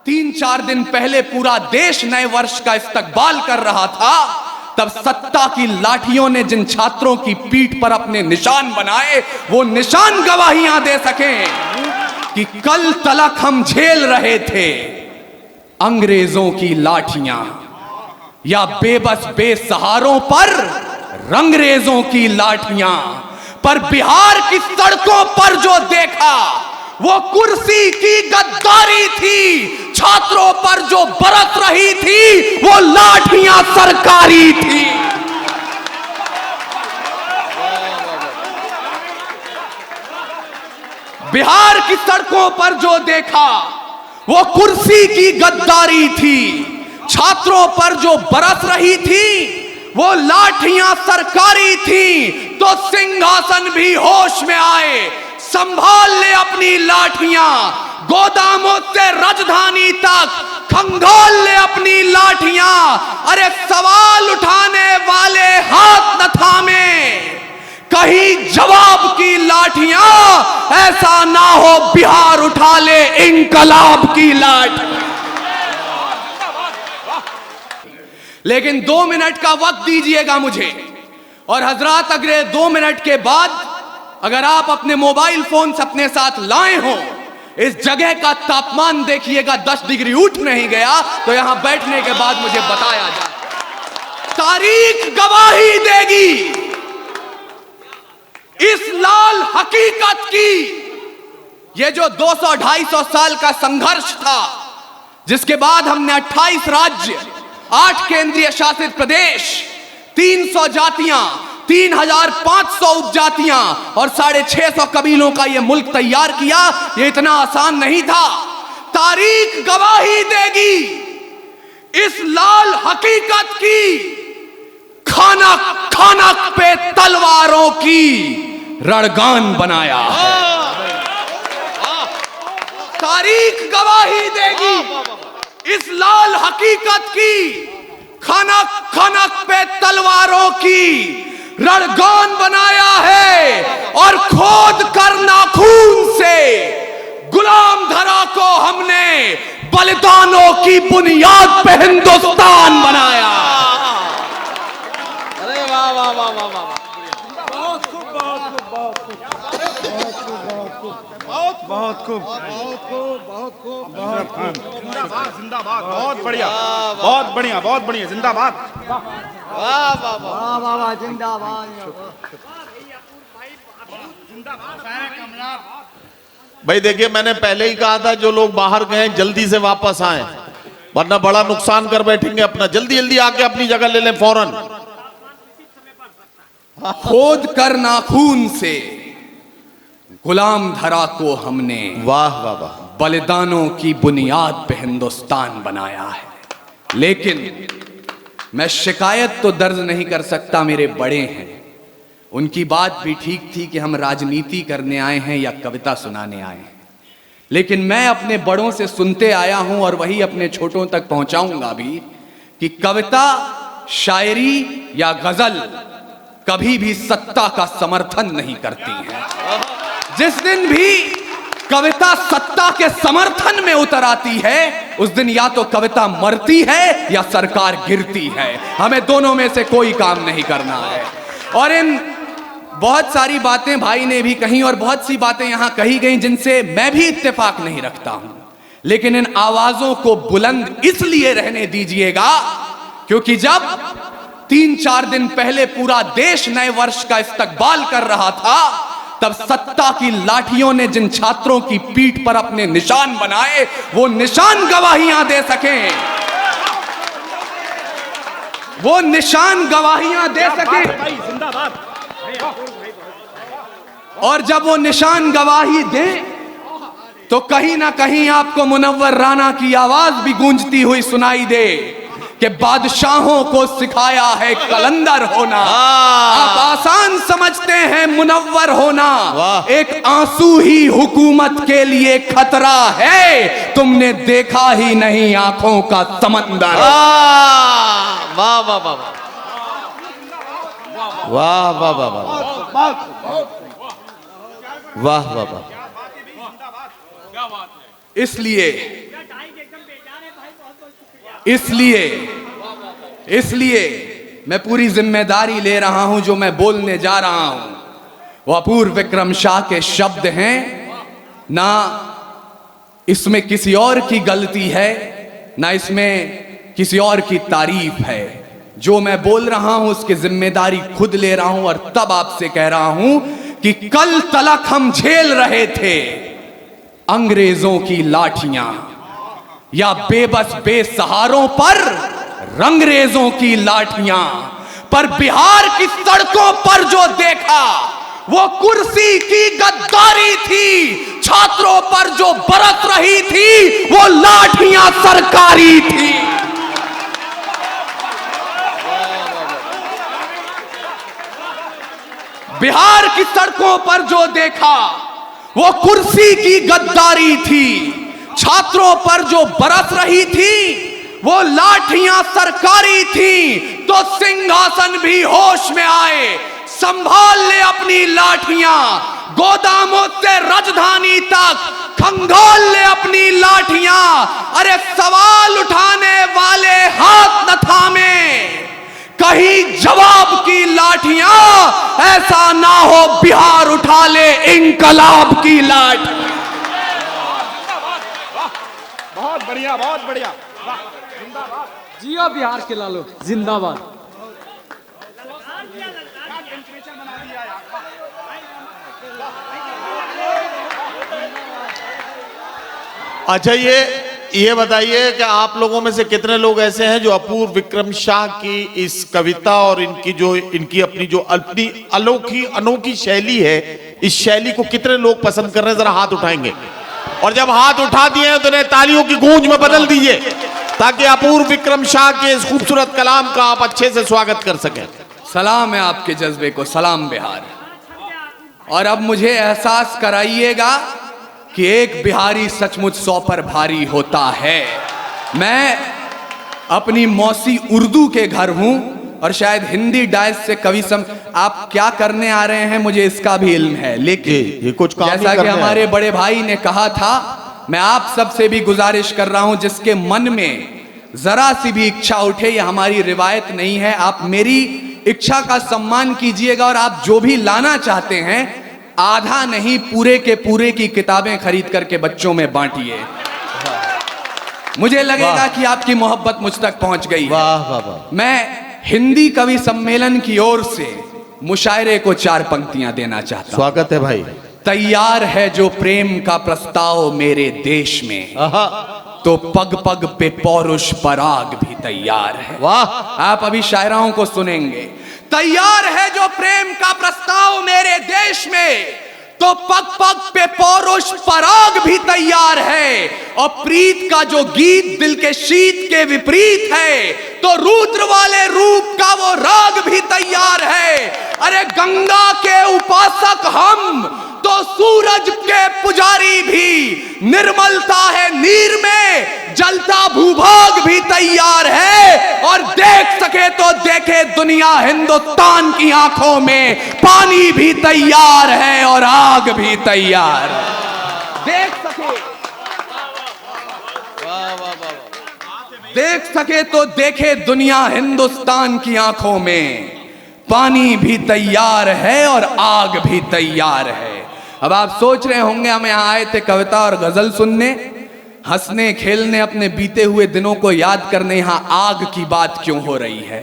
3-4 दिन पहले पूरा देश नए वर्ष का इस्तकबाल कर रहा था, तब सत्ता की लाठियों ने जिन छात्रों की पीठ पर अपने निशान बनाए, वो निशान गवाहियां दे सकें कि कल तलक हम झेल रहे थे अंग्रेजों की लाठियां, या बेबस बेसहारों पर रंगरेजों की लाठियां। पर बिहार की सड़कों पर जो देखा वो कुर्सी की गद्दारी थी, छात्रों पर जो बरस रही थी वो लाठियां सरकारी थी। बिहार की सड़कों पर जो देखा वो कुर्सी की गद्दारी थी, छात्रों पर जो बरस रही थी वो लाठियां सरकारी थी। तो सिंहासन भी होश में आए, संभाल ले अपनी लाठियां, गोदामों से राजधानी तक खंगाल ले अपनी लाठियां। अरे सवाल उठाने वाले हाथ न थामे, कहीं जवाब की लाठियां, ऐसा ना हो बिहार उठा ले इंकलाब की लाठी। लेकिन 2 मिनट का वक्त दीजिएगा मुझे, और हजरात अगले 2 मिनट के बाद अगर आप अपने मोबाइल फोन अपने साथ लाए हो, इस जगह का तापमान देखिएगा 10 डिग्री उठ नहीं गया, तो यहां बैठने के बाद मुझे बताया जाए। तारीख गवाही देगी इस लाल हकीकत की। ये जो 200-250 साल का संघर्ष था, जिसके बाद हमने 28 राज्य, 8 केंद्रीय शासित प्रदेश, 300 जातियां, 3500 उपजातियां और 650 कबीलों का यह मुल्क तैयार किया, यह इतना आसान नहीं था। तारीख गवाही देगी इस लाल हकीकत की, खानक खानक पे तलवारों की रणगान बनाया है। तारीख गवाही देगी इस लाल हकीकत की, खनक खनक पे तलवारों की रणगान बनाया है, और खोद कर नाखून से गुलाम धरा को हमने बलिदानों की बुनियाद पे हिंदुस्तान बनाया। अरे वाह वाह वाह वाह वाह, बहुत खूब बहुत खूब बहुत खूब बहुत खूब बहुत खूब बहुत खूब बहुत खूब। जिंदाबाद जिंदाबाद, बहुत बढ़िया बहुत बढ़िया बहुत बढ़िया, जिंदाबाद। वाह वाह वाह वाह वाह जिंदाबाद। भाई देखिए, मैंने पहले ही कहा था जो लोग बाहर गए जल्दी से वापस आए, वरना बड़ा नुकसान कर बैठेंगे अपना। जल्दी जल्दी आके अपनी जगह ले लें फौरन। खोद कर नाखून से गुलाम धरा को हमने वाह वाह वाह, बलिदानों की बुनियाद पे हिंदुस्तान बनाया है। लेकिन मैं शिकायत तो दर्ज नहीं कर सकता, मेरे बड़े हैं, उनकी बात भी ठीक थी कि हम राजनीति करने आए हैं या कविता सुनाने आए हैं। लेकिन मैं अपने बड़ों से सुनते आया हूं और वही अपने छोटों तक पहुंचाऊंगा भी, कि कविता, शायरी या गजल कभी भी सत्ता का समर्थन नहीं करती है। जिस दिन भी कविता सत्ता के समर्थन में उतर आती है, उस दिन या तो कविता मरती है या सरकार गिरती है। हमें दोनों में से कोई काम नहीं करना है। और इन बहुत सारी बातें भाई ने भी कही और बहुत सी बातें यहां कही गई जिनसे मैं भी इत्तेफाक नहीं रखता हूं, लेकिन इन आवाजों को बुलंद इसलिए रहने दीजिएगा क्योंकि जब 3-4 दिन पहले पूरा देश नए वर्ष का इस्तकबाल कर रहा था, तब सत्ता की लाठियों ने जिन छात्रों की पीठ पर अपने निशान बनाए, वो निशान गवाहियां दे सकें, वो निशान गवाहियां दे सकें। जिंदाबाद। और जब वो निशान गवाही दे, तो कहीं ना कहीं आपको मुनव्वर राना की आवाज भी गूंजती हुई सुनाई दे कि बादशाहों को सिखाया है कलंदर होना। आप आसान समझते हैं मुनव्वर होना, एक आंसू ही हुकूमत के लिए खतरा है, तुमने देखा ही नहीं आंखों का समंदर। वाह वाह वाह वाह वाह वाह वाह वाह वाह वाह। इसलिए इसलिए मैं पूरी जिम्मेदारी ले रहा हूं। जो मैं बोलने जा रहा हूं वो अपूर्व विक्रम शाह के शब्द हैं, ना इसमें किसी और की गलती है, ना इसमें किसी और की तारीफ है। जो मैं बोल रहा हूं उसकी जिम्मेदारी खुद ले रहा हूं, और तब आपसे कह रहा हूं कि कल तलक हम झेल रहे थे अंग्रेजों की लाठियां, या बेबस बेसहारों पर रंगरेजों की लाठियां, पर बिहार की सड़कों पर जो देखा वो कुर्सी की गद्दारी थी। छात्रों पर जो बरस रही थी वो लाठियां सरकारी थी। बिहार की सड़कों पर जो देखा वो कुर्सी की गद्दारी थी। छात्रों पर जो बरस रही थी वो लाठियां सरकारी थी। तो सिंहासन भी होश में आए, संभाल ले अपनी लाठियां। गोदामों से राजधानी तक खंगाल ले अपनी लाठियां। अरे सवाल उठाने वाले हाथ न थामे, कहीं जवाब की लाठियां। ऐसा ना हो बिहार उठा ले इंकलाब की लाठी। बहुत बढ़िया, बहुत बढ़िया। जियो बिहार के लालो जिंदाबाद। अच्छा, ये बताइए कि आप लोगों में से कितने लोग ऐसे हैं जो अपूर्व विक्रम शाह की इस कविता और इनकी अपनी जो अनोखी शैली है, इस शैली को कितने लोग पसंद कर रहे हैं? जरा हाथ उठाएंगे, और जब हाथ उठा दिए हैं तो उन्हें तालियों की गूंज में बदल दीजिए, ताकि अपूर्व विक्रम शाह के इस खूबसूरत कलाम का आप अच्छे से स्वागत कर सकें। सलाम है आपके जज्बे को, सलाम बिहार। और अब मुझे एहसास कराइएगा कि एक बिहारी सचमुच 100 पर भारी होता है। मैं अपनी मौसी उर्दू के घर हूं और शायद हिंदी डायस से कवि आप क्या करने आ रहे हैं मुझे इसका भी इल्म है, लेकिन ये कुछ काम जैसा कि हमारे बड़े भाई ने कहा था, मैं आप सबसे भी गुजारिश कर रहा हूं, जिसके मन में जरा सी भी इच्छा उठे, ये हमारी रिवायत नहीं है, आप मेरी इच्छा का सम्मान कीजिएगा और आप जो भी लाना चाहते हैं आधा नहीं पूरे के पूरे की किताबें खरीद करके बच्चों में बांटिए। मुझे लगेगा कि आपकी मोहब्बत मुझ तक पहुंच गई है। वाह वाह वाह। मैं हिंदी कवि सम्मेलन की ओर से मुशायरे को 4 पंक्तियां देना चाहता हूं। स्वागत है भाई। तैयार है जो प्रेम का प्रस्ताव मेरे देश में, तो पग पग पे पौरुष पराग भी तैयार है। वाह। आप अभी शायराओं को सुनेंगे। तैयार है जो प्रेम का प्रस्ताव मेरे देश में, तो पग पग पे पौरुष पराग भी तैयार है। और प्रीत का जो गीत दिल के शीत के विपरीत है, तो रुद्र वाले रूप का वो राग भी तैयार है। अरे गंगा के उपासक हम, तो सूरज के पुजारी भी। निर्मलता है नीर में, जलता भूभाग भी तैयार है। और देख सके तो देखे दुनिया हिंदुस्तान की आंखों में, पानी भी तैयार है और आग भी तैयार है। देख सके तो देखे दुनिया हिंदुस्तान की आंखों में, पानी भी तैयार है और आग भी तैयार है। अब आप सोच रहे होंगे हम यहाँ आए थे कविता और गजल सुनने, हंसने खेलने, अपने बीते हुए दिनों को याद करने, यहाँ आग की बात क्यों हो रही है?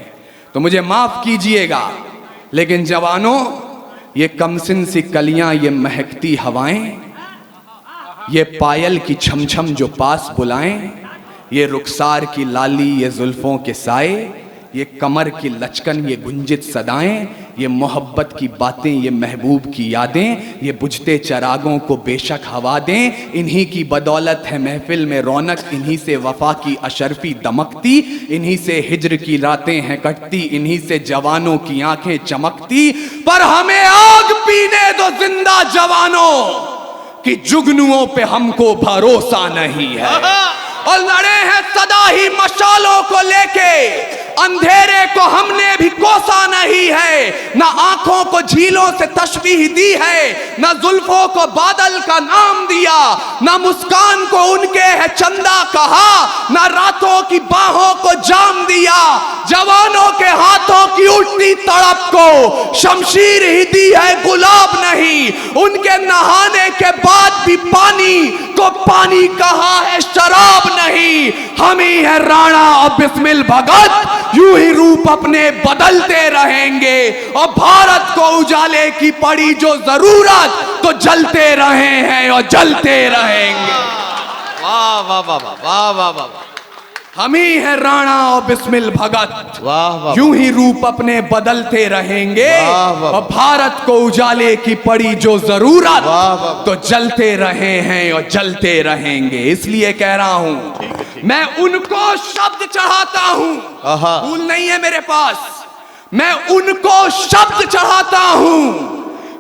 तो मुझे माफ कीजिएगा, लेकिन जवानों, ये कमसिन सी कलियां, ये महकती हवाएं, ये पायल की छमछम जो पास बुलाएं, ये रुखसार की लाली, ये जुल्फों के साए, ये कमर की लचकन, ये गुंजित सदाएं, ये मोहब्बत की बातें, ये महबूब की यादें, ये बुझते चरागों को बेशक हवा दें। इन्हीं की बदौलत है महफिल में रौनक, इन्हीं से वफा की अशरफी दमकती, इन्हीं से हिज्र की रातें हैं कटती, इन्हीं से जवानों की आंखें चमकती। पर हमें आग पीने दो जिंदा जवानों, कि जुगनुओं पे हमको भरोसा नहीं है। और लड़े हैं सदा ही मशालों को लेके, अंधेरे को हमने भी कोसा नहीं है, न आंखों को झीलों से तशबीह दी है, न जुल्फों को बादल का नाम दिया, न मुस्कान को उनके है चंदा कहा, न रातों की बाहों को जाम दिया, जवानों के हाथों की उठती तड़प को शमशीर ही दी है गुलाब नहीं, उनके नहाने के बाद भी पानी को पानी कहा है शराब नहीं। हम ही है राणा और बिस्मिल भगत, यूं ही रूप अपने बदलते रहेंगे और भारत को उजाले की पड़ी जो जरूरत तो जलते रहे हैं और जलते रहेंगे। वाह वाह वाह वाह वाह वाह वाह, हम ही है राणा और बिस्मिल भगत, वाह वाह, यूं ही रूप अपने बदलते रहेंगे वाह वाह, और भारत को उजाले की पड़ी जो जरूरत वाह वाह, तो जलते रहे हैं और जलते रहेंगे। इसलिए कह रहा हूं मैं उनको शब्द चढ़ाता हूं, आहा, भूल नहीं है मेरे पास, मैं उनको शब्द चढ़ाता हूं।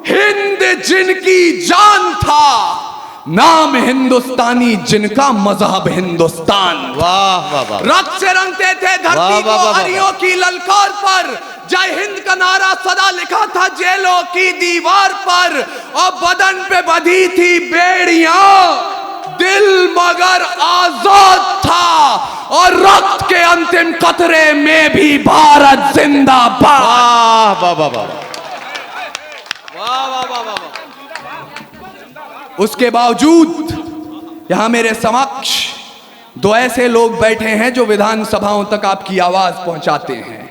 हिंद जिनकी जान था, नाम हिंदुस्तानी जिनका मजहब हिंदुस्तान। वाह वाह वाह, रक्त से रंगते थे धरती वाह, को वाह, वाह, हरियों की ललकार पर, जय हिंद का नारा सदा लिखा था जेलों की दीवार पर, और बदन पे बंधी थी बेड़ियां, दिल मगर आजाद था, और रक्त के अंतिम कतरे में भी भारत जिंदाबाद। वाह वाह वाह वाह वाह वाह वाह वाह, उसके बावजूद यहां मेरे समक्ष दो ऐसे लोग बैठे हैं जो विधानसभाओं तक आपकी आवाज पहुंचाते हैं।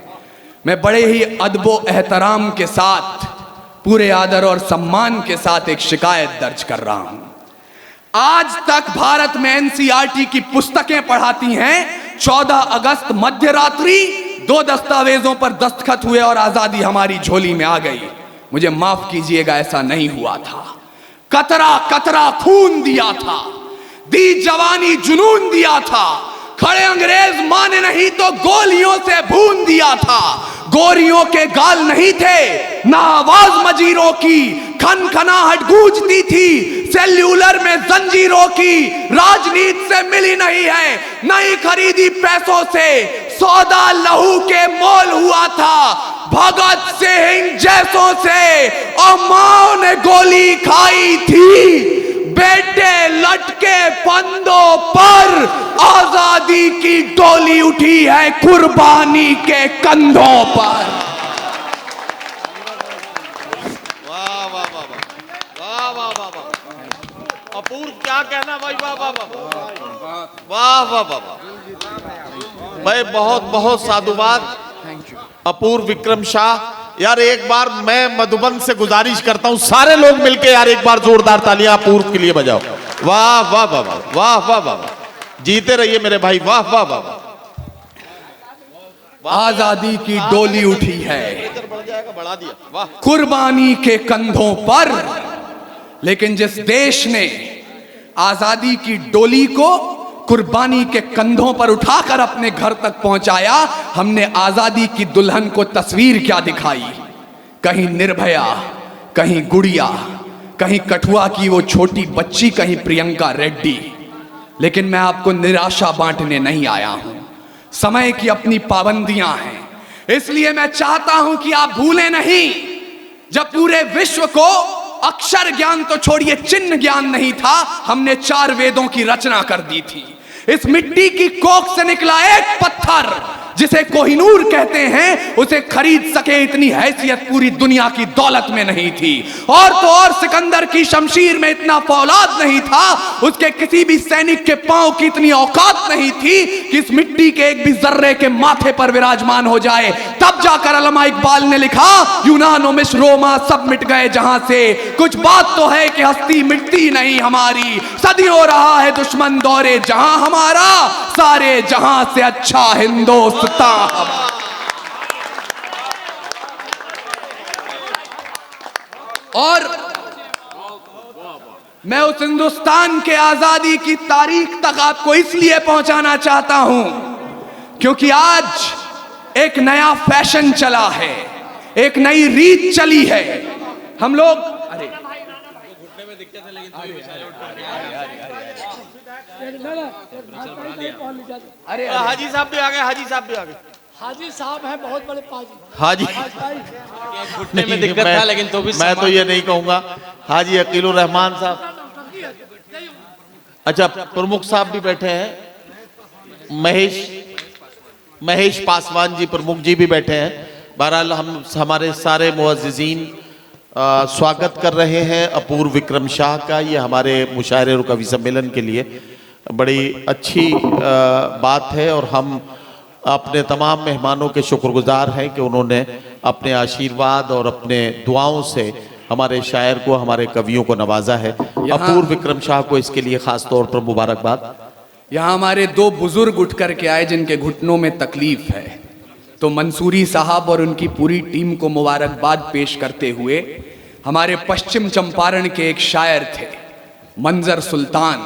मैं बड़े ही अदबो एहतराम के साथ, पूरे आदर और सम्मान के साथ एक शिकायत दर्ज कर रहा हूं। आज तक भारत में एनसीईआरटी की पुस्तकें पढ़ाती हैं, 14 अगस्त मध्य रात्रि 2 दस्तावेजों पर दस्तखत हुए और आजादी हमारी झोली में आ गई। मुझे माफ कीजिएगा, ऐसा नहीं हुआ था। कतरा कतरा खून दिया था, दी जवानी जुनून दिया था, खड़े अंग्रेज माने नहीं तो गोलियों से भून दिया था। गोरियों के गाल नहीं थे, ना आवाज मजीरों की, खनखनाहट गूंजती थी सेल्यूलर में जंजीरों की। राजनीति से मिली नहीं है, नहीं खरीदी पैसों से, सौदा लहू के मोल हुआ था भगत सिंह जैसों से, और मां ने गोली खाई थी। बेटे लटके फंदों पर, आजादी की डोली उठी है कुर्बानी के कंधों पर। वाह वाह वाह वाह वाह वाह वाह, अपूर्व क्या कहना भाई, वाह वाह वाह वाह वाह वाह वाह, भाई बहुत बहुत साधुवाद अपूर्व विक्रम शाह। यार एक बार मैं मधुबन से गुजारिश करता हूं, सारे लोग मिलके यार एक बार जोरदार तालियां अपूर्व के लिए बजाओ। वाह वाह वाह वाह वाह वाह वाह, जीते रहिए मेरे भाई, वाह वाह वाह वाह। आजादी की डोली उठी है बढ़ जाएगा, बढ़ा दिया, वाह। कुर्बानी के कंधों पर, लेकिन जिस देश ने आजादी की डोली को कुर्बानी के कंधों पर उठाकर अपने घर तक पहुंचाया, हमने आजादी की दुल्हन को तस्वीर क्या दिखाई। कहीं निर्भया, कहीं गुड़िया, कहीं कठुआ की वो छोटी बच्ची, कहीं प्रियंका रेड्डी। लेकिन मैं आपको निराशा बांटने नहीं आया हूं, समय की अपनी पाबंदियां हैं। इसलिए मैं चाहता हूं कि आप भूलें नहीं, जब पूरे विश्व को अक्षर ज्ञान तो छोड़िए चिन्ह ज्ञान नहीं था, हमने 4 वेदों की रचना कर दी थी। इस मिट्टी की कोख से निकला एक पत्थर जिसे कोहिनूर कहते हैं, उसे खरीद सके इतनी हैसियत पूरी दुनिया की दौलत में नहीं थी। और तो और सिकंदर की शमशीर में इतना फौलाद नहीं था, उसके किसी भी सैनिक के पांव की इतनी औकात नहीं थी कि इस मिट्टी के एक भी जर्रे के माथे पर विराजमान हो जाए। तब जाकर अल्लामा इकबाल ने लिखा, यूनान मिस्र रोमा सब मिट गए जहां से, कुछ बात तो है कि हस्ती मिटती नहीं हमारी, सदियों रहा है दुश्मन दौरे जहां हमारा, सारे जहां से अच्छा हिंदुस्तान। और मैं उस हिंदुस्तान के आजादी की तारीख तक आपको इसलिए पहुंचाना चाहता हूं क्योंकि आज एक नया फैशन चला है, एक नई रीत चली है। हम लोग अरे हाजी साहब भी आ गए, हाजी साहब भी आ गए। हाजी साहब हैं बहुत बड़े पाजी। हाजी घुटने में दिक्कत था लेकिन तो भी मैं तो ये नहीं कहूंगा। हाजी अकीलुर रहमान साहब, अच्छा प्रमुख साहब भी बैठे हैं, महेश पासवान जी प्रमुख जी भी बैठे हैं। बहरहाल हम हमारे सारे मुअज़्ज़िज़ीन स्वागत कर रहे हैं अपूर्व विक्रम शाह का। ये हमारे मुशायरे और कवि सम्मेलन के लिए बड़ी अच्छी बात है और हम अपने तमाम मेहमानों के शुक्रगुजार हैं कि उन्होंने अपने आशीर्वाद और अपने दुआओं से हमारे शायर को, हमारे कवियों को नवाजा है। अपूर्व विक्रम शाह को इसके लिए खास तौर पर मुबारकबाद। यहाँ हमारे दो बुजुर्ग उठ करके आए जिनके घुटनों में तकलीफ है, तो मंसूरी साहब और उनकी पूरी टीम को मुबारकबाद पेश करते हुए हमारे पश्चिम चंपारण के एक शायर थे मंजर सुल्तान,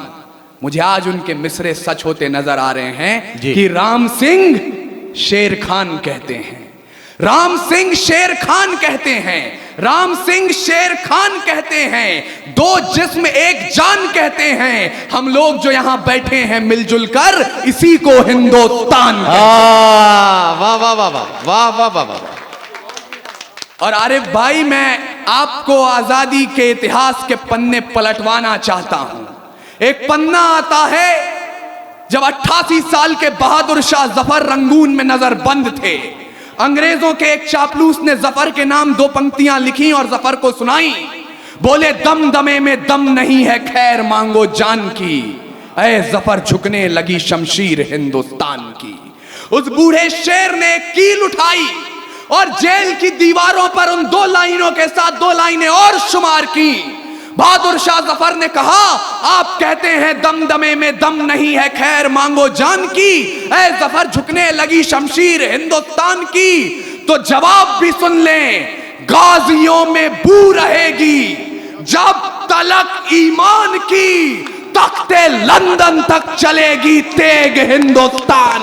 मुझे आज उनके मिसरे सच होते नजर आ रहे हैं कि राम सिंह शेर खान कहते हैं, राम सिंह शेर खान कहते हैं, राम सिंह शेर खान कहते हैं, दो जिस्म एक जान कहते हैं, हम लोग जो यहां बैठे हैं मिलजुल कर इसी को हिंदुस्तान। वाह वाह वाह वाह वाह वाह वाह वाह। और आरिफ भाई, मैं आपको आजादी के इतिहास के पन्ने पलटवाना चाहता हूं। एक पन्ना आता है जब 88 साल के बहादुर शाह जफर रंगून में नजरबंद थे, अंग्रेजों के एक चापलूस ने जफर के नाम दो पंक्तियां लिखी और जफर को सुनाई। बोले दम दमे में दम नहीं है, खैर मांगो जान की, ऐ जफर झुकने लगी शमशीर हिंदुस्तान की। उस बूढ़े शेर ने कील उठाई और जेल की दीवारों पर उन दो लाइनों के साथ दो लाइनें और शुमार की। बहादुर शाह जफर ने कहा, आप कहते हैं दम दमे में दम नहीं है, खैर मांगो जान की, ऐ जफर झुकने लगी शमशीर हिंदुस्तान की। तो जवाब भी सुन लें, गाजियों में बू रहेगी जब तलक ईमान की, तख्ते लंदन तक चलेगी तेग हिंदुस्तान।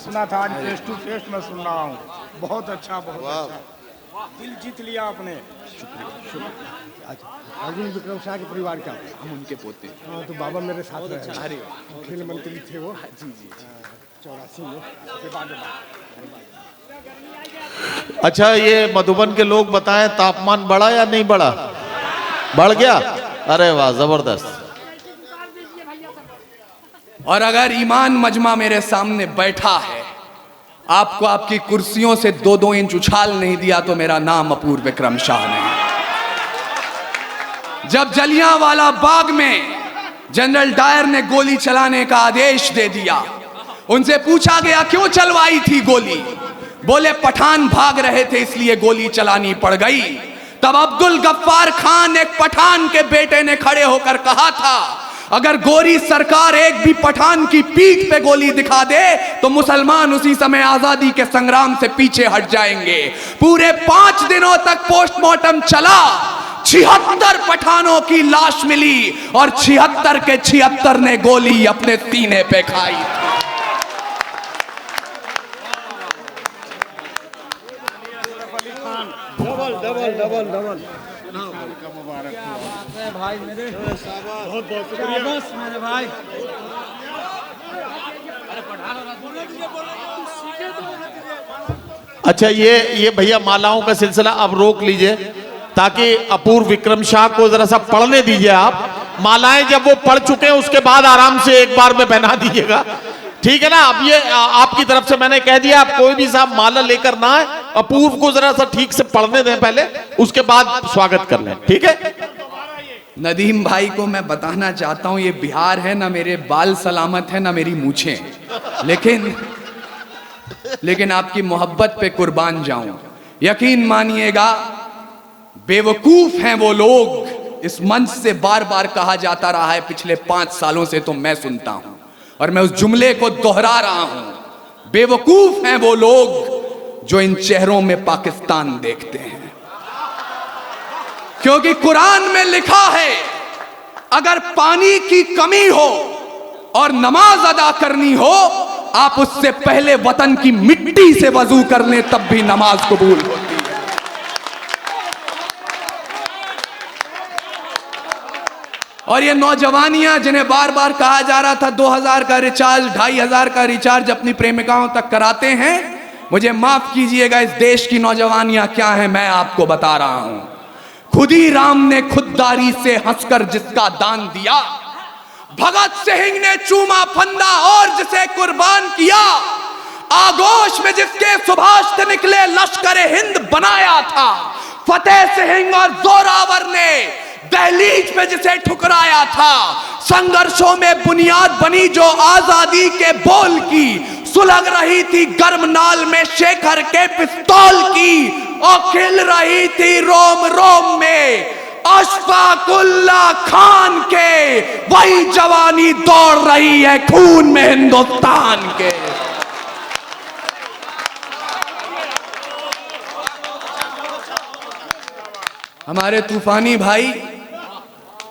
सुना था, आज फेस टू फेस में सुन रहा हूँ। बहुत अच्छा, बहुत अच्छा, दिल जीत लिया आपने। अर्जुन विक्रम शाह के परिवार का हम उनके पोते। हाँ, तो बाबा मेरे साथ रहे, खेल मंत्री थे वो। जी जी, 84 में। अच्छा, ये मधुबन के लोग बताएं, तापमान बढ़ा या नहीं बढ़ा? बढ़ गया? अरे वाह, जबरदस्त। और अगर ईमान मजमा मेरे सामने बैठा है, आपको आपकी कुर्सियों से 2-2 इंच उछाल नहीं दिया तो मेरा नाम अपूर्व विक्रम शाह नहीं। जब जलियांवाला बाग में जनरल डायर ने गोली चलाने का आदेश दे दिया, उनसे पूछा गया क्यों चलवाई थी गोली, बोले पठान भाग रहे थे इसलिए गोली चलानी पड़ गई। तब अब्दुल गफ्फार खान, एक पठान के बेटे ने खड़े होकर कहा था, अगर गोरी सरकार एक भी पठान की पीठ पे गोली दिखा दे तो मुसलमान उसी समय आजादी के संग्राम से पीछे हट जाएंगे। पूरे 5 दिनों तक पोस्टमार्टम चला, 76 पठानों की लाश मिली और 76 के 76 ने गोली अपने सीने पे खाई। डबल डबल डबल डबल मुबारक भाई मेरे, बहुत बहुत शुक्रिया मेरे भाई। अच्छा, ये भैया मालाओं का सिलसिला अब रोक लीजिए ताकि अपूर्व विक्रम शाह को जरा सा पढ़ने दीजिए। आप मालाएं जब वो पढ़ चुके हैं उसके बाद आराम से एक बार में पहना दीजिएगा, ठीक है ना? अब ये आपकी तरफ से मैंने कह दिया, आप कोई भी साहब माला लेकर ना आए, अपूर्व को जरा सा ठीक से पढ़ने दें पहले, उसके बाद स्वागत कर लें, ठीक है? नदीम भाई को मैं बताना चाहता हूं, ये बिहार है ना, मेरे बाल सलामत है ना मेरी मूछें, लेकिन आपकी मोहब्बत पे कुर्बान जाऊं। यकीन मानिएगा, बेवकूफ हैं वो लोग, इस मंच से बार बार कहा जाता रहा है पिछले 5 सालों से, तो मैं सुनता हूं और मैं उस जुमले को दोहरा रहा हूं। बेवकूफ हैं वो लोग जो इन चेहरों में पाकिस्तान देखते हैं, क्योंकि कुरान में लिखा है अगर पानी की कमी हो और नमाज अदा करनी हो, आप उससे पहले वतन की मिट्टी से वजू कर लें, तब भी नमाज कबूल होती है। और ये नौजवानियां जिन्हें बार बार कहा जा रहा था 2000 का रिचार्ज, 2500 का रिचार्ज अपनी प्रेमिकाओं तक कराते हैं, मुझे माफ कीजिएगा, इस देश की नौजवानियां क्या है मैं आपको बता रहा हूं। खुद ही राम ने खुददारी से हंसकर जिसका दान दिया, भगत सिंह ने चूमा फंदा और जिसे कुर्बान किया, आगोश में जिसके सुभाष से निकले लश्कर हिंद बनाया था, फतेह सिंह और जोरावर ने दहलीज पे जिसे ठुकराया था, संघर्षों में बुनियाद बनी जो आजादी के बोल की, सुलग रही थी गर्म नाल में शेखर के पिस्तौल की, और खिल रही थी रोम रोम में अशफाकुल्ला खान के, वही जवानी दौड़ रही है खून में हिंदुस्तान के। हमारे तूफानी भाई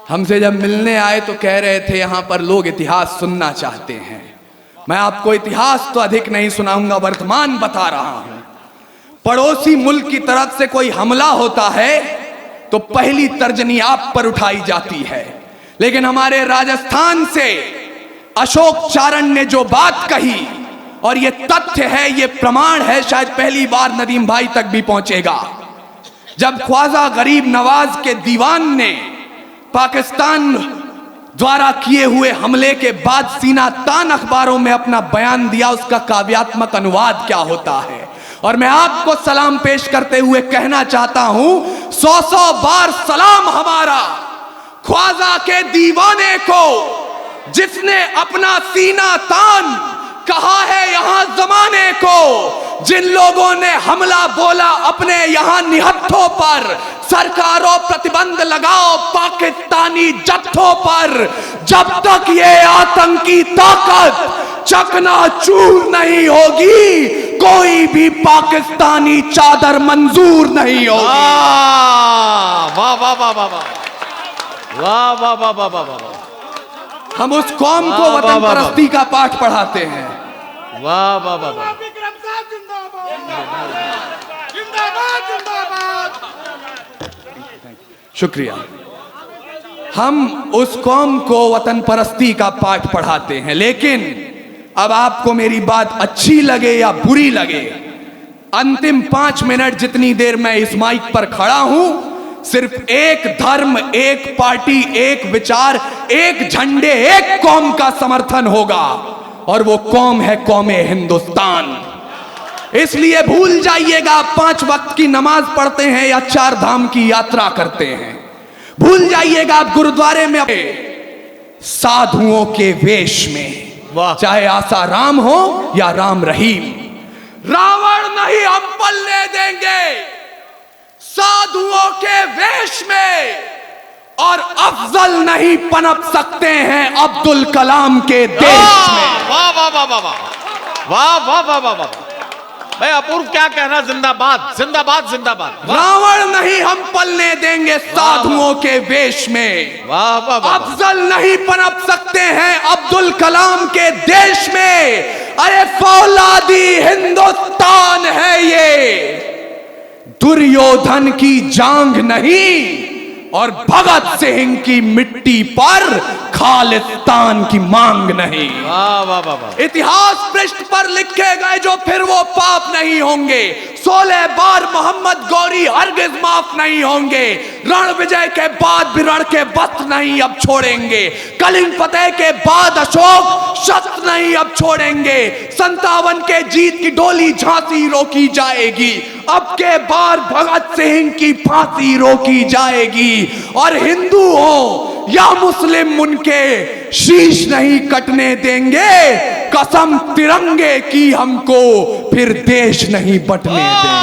हमसे जब मिलने आए तो कह रहे थे यहां पर लोग इतिहास सुनना चाहते हैं। मैं आपको इतिहास तो अधिक नहीं सुनाऊंगा, वर्तमान बता रहा हूं। पड़ोसी मुल्क की तरफ से कोई हमला होता है तो पहली तर्जनी आप पर उठाई जाती है, लेकिन हमारे राजस्थान से अशोक चारण ने जो बात कही, और ये तथ्य है, ये प्रमाण है, शायद पहली बार नदीम भाई तक भी पहुंचेगा। जब ख्वाजा गरीब नवाज के दीवान ने पाकिस्तान द्वारा किए हुए हमले के बाद सीना तान अखबारों में अपना बयान दिया, उसका काव्यात्मक अनुवाद क्या होता है, और मैं आपको सलाम पेश करते हुए कहना चाहता हूं, 100 बार सलाम हमारा ख्वाजा के दीवाने को, जिसने अपना सीना तान कहा है यहां जमाने को, जिन लोगों ने हमला बोला अपने यहां निहत्थों पर, सरकारों प्रतिबंध लगाओ पाकिस्तानी जत्थों पर, जब तक ये आतंकी ताकत चकनाचूर नहीं होगी, कोई भी पाकिस्तानी चादर मंजूर नहीं होगी। वाह वाह वाह वाह वाह वाह वाह वाह वाह वाह वाह। हम उस कौम को वतन परस्ती का पाठ पढ़ाते हैं। वाह वाह वाह वाह। शुक्रिया। हम उस कौम को वतन परस्ती का पाठ पढ़ाते हैं, लेकिन अब आपको मेरी बात अच्छी लगे या बुरी लगे, अंतिम 5 मिनट जितनी देर मैं इस माइक पर खड़ा हूं, सिर्फ एक धर्म, एक पार्टी, एक विचार, एक झंडे, एक कौम का समर्थन होगा, और वो कौम है कौम हिंदुस्तान। इसलिए भूल जाइएगा 5 वक्त की नमाज पढ़ते हैं या 4 धाम की यात्रा करते हैं, भूल जाइएगा आप गुरुद्वारे में साधुओं के वेश में, चाहे आसाराम हो या राम रहीम, रावण नहीं हम पलने देंगे साधुओं के वेश में, और अफजल नहीं पनप सकते हैं अब्दुल कलाम के देश में। वाह वाह वाह वाह वाह वाह वाह वाह वाह। भाई अपूर्व क्या कहना, जिंदाबाद जिंदाबाद जिंदाबाद। रावण नहीं हम पलने देंगे साधुओं के वेश में, वाह वाह वाह। अफजल नहीं पनप सकते हैं अब्दुल कलाम के देश में। अरे फौलादी हिंदुस्तान है ये, दुर्योधन की जांग नहीं, और भगत सिंह की मिट्टी पर खालिस्तान की मांग नहीं। वाह वाह वाह वाह। इतिहास पृष्ठ पर लिखे गए जो फिर वो पाप नहीं होंगे, 16 बार मोहम्मद गौरी हरगिज माफ नहीं होंगे, रण विजय के बाद भी रण के वस्त्र नहीं अब छोड़ेंगे, कलिंग फतेह के बाद अशोक शस्त्र नहीं अब छोड़ेंगे, 57 के जीत की डोली झांसी रोकी जाएगी, अब के बार भगत सिंह की फांसी रोकी जाएगी, और हिंदू हो या मुस्लिम उनके शीश नहीं कटने देंगे, कसम तिरंगे की हमको फिर देश नहीं बटने देंगे।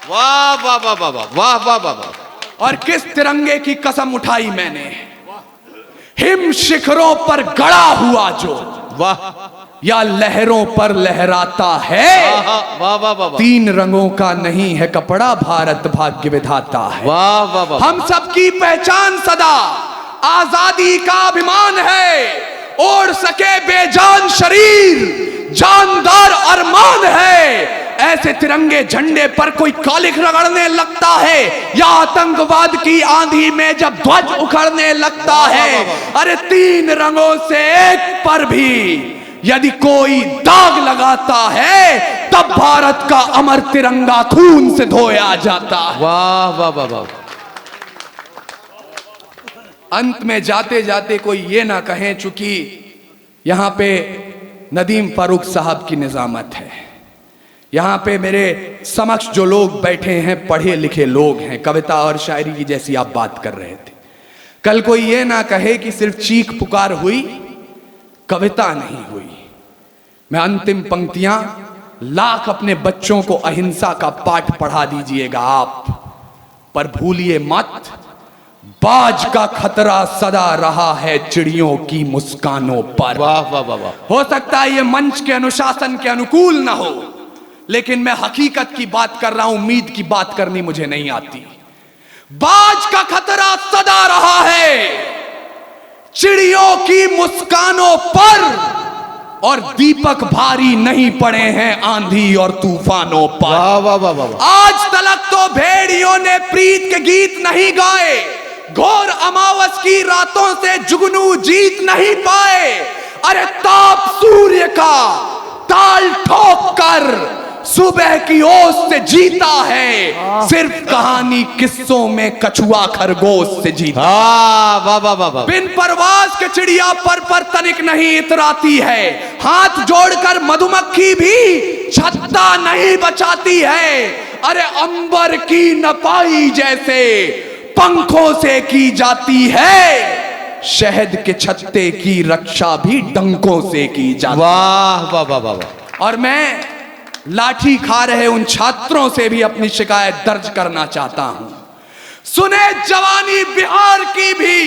वाह वाह वाह वाह वाह वाह वाह वाह। और किस तिरंगे की कसम उठाई मैंने, हिम शिखरों पर गड़ा हुआ जो, वाह, या लहरों पर लहराता है, वाह वाह वाह। 3 रंगों का नहीं है कपड़ा, भारत भाग्य विधाता है। वाह वाह वाह। हम सबकी पहचान सदा आजादी का अभिमान है, ओढ़ सके बेजान शरीर जानदार अरमान है, ऐसे तिरंगे झंडे पर कोई कालिख रगड़ने लगता है या आतंकवाद की आंधी में जब ध्वज उखड़ने लगता है, अरे 3 रंगों से एक पर भी यदि कोई दाग लगाता है तब भारत का अमर तिरंगा खून से धोया जाता है। वाह वाह वाह वाह। अंत में जाते जाते कोई ये ना कहें, चूंकि यहां पे नदीम फारूक साहब की निजामत है, यहां पे मेरे समक्ष जो लोग बैठे हैं पढ़े लिखे लोग हैं, कविता और शायरी की जैसी आप बात कर रहे थे, कल कोई ये ना कहे कि सिर्फ चीख पुकार हुई, कविता नहीं हुई। मैं अंतिम पंक्तियां लाख अपने बच्चों को अहिंसा का पाठ पढ़ा दीजिएगा आप, पर भूलिए मत, बाज का खतरा सदा रहा है चिड़ियों की मुस्कानों पर। वाह वाह वाह वाह। हो सकता है ये मंच के अनुशासन के अनुकूल ना हो, लेकिन मैं हकीकत की बात कर रहा हूं, उम्मीद की बात करनी मुझे नहीं आती। बाज का खतरा सदा रहा है चिड़ियों की मुस्कानों पर, और दीपक भारी नहीं पड़े हैं आंधी और तूफानों पर। वाह वाह वाह वाह। आज तलक तो भेड़ियों ने प्रीत के गीत नहीं गाए, घोर अमावस की रातों से जुगनू जीत नहीं पाए, अरे ताप सूर्य का ताल ठोक कर सुबह की ओस से जीता है, सिर्फ कहानी किस्सों में कछुआ खरगोश से जीता। वाह वाह वाह वाह। बिन परवाज के चिड़िया पर तनिक नहीं इतराती है, हाथ जोड़कर मधुमक्खी भी छत्ता नहीं बचाती है, अरे अंबर की नपाई जैसे पंखों से की जाती है, शहद के छत्ते की रक्षा भी डंकों से की जाती। वाह वाह वाह वाह। और मैं लाठी खा रहे उन छात्रों से भी अपनी शिकायत दर्ज करना चाहता हूं। सुने जवानी बिहार की भी,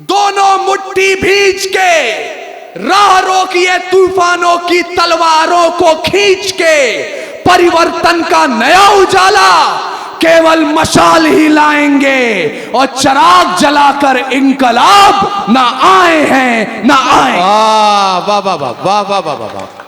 दोनों मुट्ठी भींच के राह रोकिए तूफानों की तलवारों को खींच के, परिवर्तन का नया उजाला केवल मशाल ही लाएंगे, और चिराग जलाकर इनकलाब ना आए हैं ना आए। वाह वाह वाह वाह वाह वाह वाह।